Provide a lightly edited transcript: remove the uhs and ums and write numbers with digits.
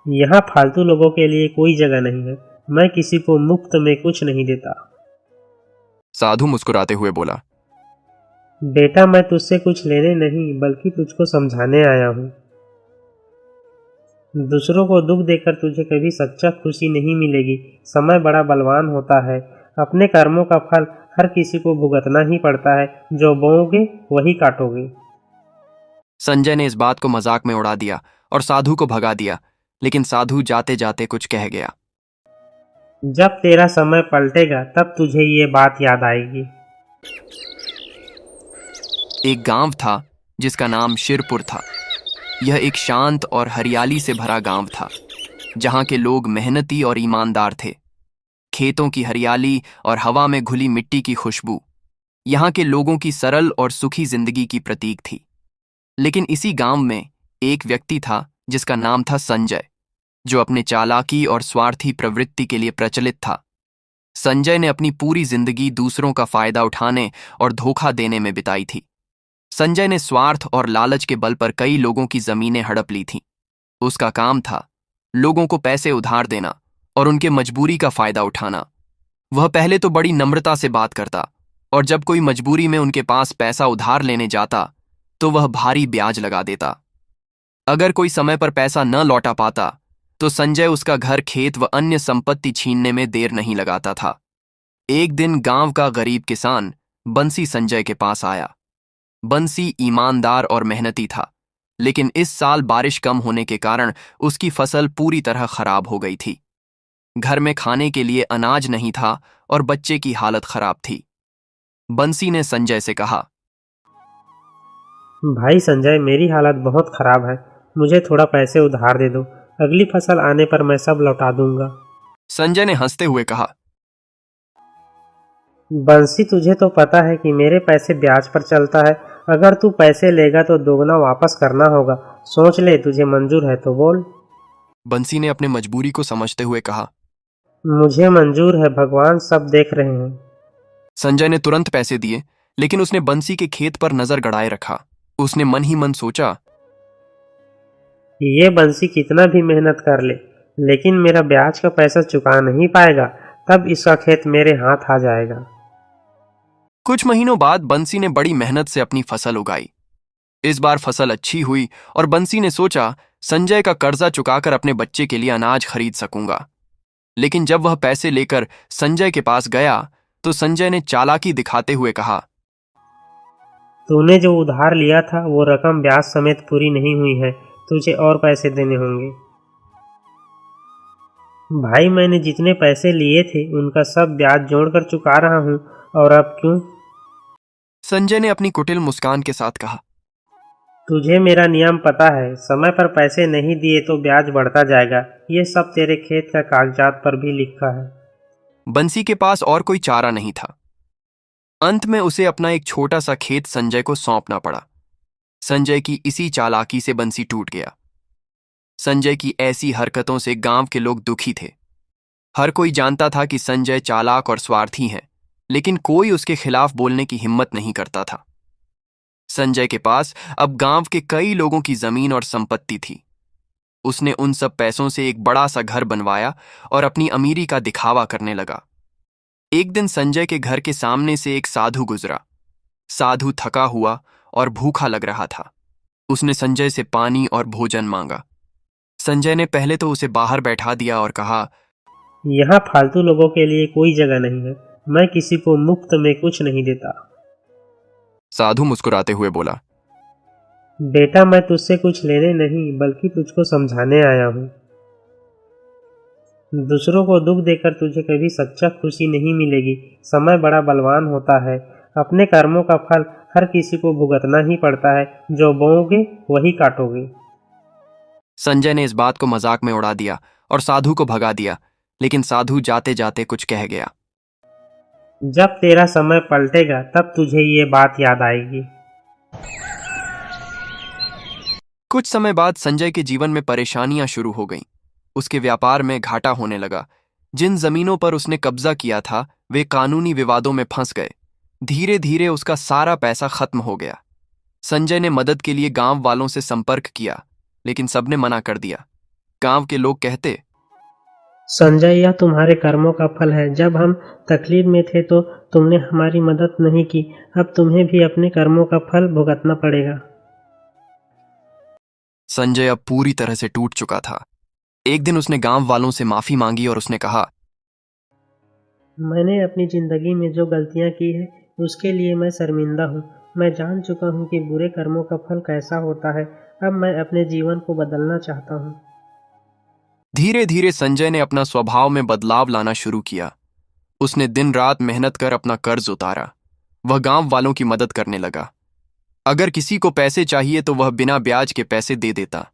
यहाँ फालतू लोगों के लिए कोई जगह नहीं है। मैं किसी को मुफ्त में कुछ नहीं देता। साधु मुस्कुराते हुए बोला। बेटा, मैं तुझसे कुछ लेने नहीं बल्कि तुझको समझाने आया हूँ। दूसरों को दुख देकर तुझे कभी सच्चा खुशी नहीं मिलेगी। समय बड़ा बलवान होता है। अपने कर्मों का फल हर किसी को भुगतना ही पड़ता है। जो बोओगे वही काटोगे। संजय ने इस बात को मजाक में उड़ा दिया और साधु को भगा दिया, लेकिन साधु जाते जाते कुछ कह गया। जब तेरा समय पलटेगा तब तुझे ये बात याद आएगी। एक गांव था जिसका नाम शिरपुर था। यह एक शांत और हरियाली से भरा गांव था, जहां के लोग मेहनती और ईमानदार थे। खेतों की हरियाली और हवा में घुली मिट्टी की खुशबू यहाँ के लोगों की सरल और सुखी जिंदगी की प्रतीक थी। लेकिन इसी गांव में एक व्यक्ति था जिसका नाम था संजय, जो अपने चालाकी और स्वार्थी प्रवृत्ति के लिए प्रचलित था। संजय ने अपनी पूरी जिंदगी दूसरों का फायदा उठाने और धोखा देने में बिताई थी। संजय ने स्वार्थ और लालच के बल पर कई लोगों की जमीनें हड़प ली थीं। उसका काम था लोगों को पैसे उधार देना और उनके मजबूरी का फायदा उठाना। वह पहले तो बड़ी नम्रता से बात करता, और जब कोई मजबूरी में उनके पास पैसा उधार लेने जाता तो वह भारी ब्याज लगा देता। अगर कोई समय पर पैसा न लौटा पाता तो संजय उसका घर, खेत व अन्य संपत्ति छीनने में देर नहीं लगाता था। एक दिन गांव का गरीब किसान बंसी संजय के पास आया। बंसी ईमानदार और मेहनती था, लेकिन इस साल बारिश कम होने के कारण उसकी फसल पूरी तरह खराब हो गई थी। घर में खाने के लिए अनाज नहीं था और बच्चे की हालत खराब थी। बंसी ने संजय से कहा, भाई संजय, मेरी हालत बहुत खराब है। मुझे थोड़ा पैसे उधार दे दो। अगली फसल आने पर मैं सब लौटा दूंगा। संजय ने हंसते हुए कहा, बंसी, तुझे तो पता है कि मेरे पैसे ब्याज पर चलता है। अगर तू पैसे लेगा तो दोगुना वापस करना होगा। सोच ले, तुझे मंजूर है तो बोल। बंसी ने अपने मजबूरी को समझते हुए कहा। मुझे मंजूर है, भगवान सब देख रहे हैं। संजय ने तुरंत पैसे दिए, लेकिन उसने बंसी के खेत पर नजर गड़ाए रखा। उसने मन ही मन सोचा, ये बंसी कितना भी मेहनत कर ले, लेकिन मेरा ब्याज का पैसा चुका नहीं पाएगा। तब इसका खेत मेरे हाथ आ जाएगा। कुछ महीनों बाद बंसी ने बड़ी मेहनत से अपनी फसल उगाई। इस बार फसल अच्छी हुई और बंसी ने सोचा, संजय का कर्जा चुकाकर अपने बच्चे के लिए अनाज खरीद सकूंगा। लेकिन जब वह पैसे लेकर संजय के पास गया तो संजय ने चालाकी दिखाते हुए कहा, तूने जो उधार लिया था वो रकम ब्याज समेत पूरी नहीं हुई है। तुझे और पैसे देने होंगे। भाई, मैंने जितने पैसे लिए थे उनका सब ब्याज जोड़कर चुका रहा हूँ। और अब क्यों? संजय ने अपनी कुटिल मुस्कान के साथ कहा। तुझे मेरा नियम पता है। समय पर पैसे नहीं दिए तो ब्याज बढ़ता जाएगा। ये सब तेरे खेत का कागजात पर भी लिखा है। बंसी के पास और कोई चारा नहीं था। अंत में उसे अपना एक छोटा सा खेत संजय को सौंपना पड़ा। संजय की इसी चालाकी से बंसी टूट गया। संजय की ऐसी हरकतों से गांव के लोग दुखी थे। हर कोई जानता था कि संजय चालाक और स्वार्थी है, लेकिन कोई उसके खिलाफ बोलने की हिम्मत नहीं करता था। संजय के पास अब गांव के कई लोगों की जमीन और संपत्ति थी। उसने उन सब पैसों से एक बड़ा सा घर बनवाया और अपनी अमीरी का दिखावा करने लगा। एक दिन संजय के घर के सामने से एक साधु गुजरा। साधु थका हुआ और भूखा लग रहा था। उसने संजय से पानी और भोजन मांगा। संजय ने पहले तो उसे बाहर बैठा दिया और कहा, यहाँ फालतू लोगों के लिए कोई जगह नहीं है। मैं किसी को मुफ्त में कुछ नहीं देता। साधु मुस्कुराते हुए बोला, बेटा, मैं तुझसे कुछ लेने नहीं बल्कि तुझको समझाने आया हूँ। दूसरों को दुख देकर तुझे कभी सच्चा खुशी नहीं मिलेगी। समय बड़ा बलवान होता है। अपने कर्मों का फल हर किसी को भुगतना ही पड़ता है। जो बोओगे वही काटोगे। संजय ने इस बात को मजाक में उड़ा दिया और साधु को भगा दिया, लेकिन साधु जाते जाते कुछ कह गया। जब तेरा समय पलटेगा तब तुझे ये बात याद आएगी। कुछ समय बाद संजय के जीवन में परेशानियां शुरू हो गईं। उसके व्यापार में घाटा होने लगा। जिन जमीनों पर उसने कब्जा किया था वे कानूनी विवादों में फंस गए। धीरे धीरे उसका सारा पैसा खत्म हो गया। संजय ने मदद के लिए गांव वालों से संपर्क किया, लेकिन सबने मना कर दिया। गांव के लोग कहते, संजय, यह तुम्हारे कर्मों का फल है। जब हम तकलीफ में थे तो तुमने हमारी मदद नहीं की। अब तुम्हें भी अपने कर्मों का फल भुगतना पड़ेगा। संजय अब पूरी तरह से टूट चुका था। एक दिन उसने गांव वालों से माफी मांगी और उसने कहा, मैंने अपनी जिंदगी में जो गलतियां की है उसके लिए मैं शर्मिंदा हूँ। मैं जान चुका हूँ कि बुरे कर्मों का फल कैसा होता है। अब मैं अपने जीवन को बदलना चाहता हूँ। धीरे धीरे संजय ने अपना स्वभाव में बदलाव लाना शुरू किया। उसने दिन रात मेहनत कर अपना कर्ज उतारा। वह गांव वालों की मदद करने लगा। अगर किसी को पैसे चाहिए तो वह बिना ब्याज के पैसे दे देता।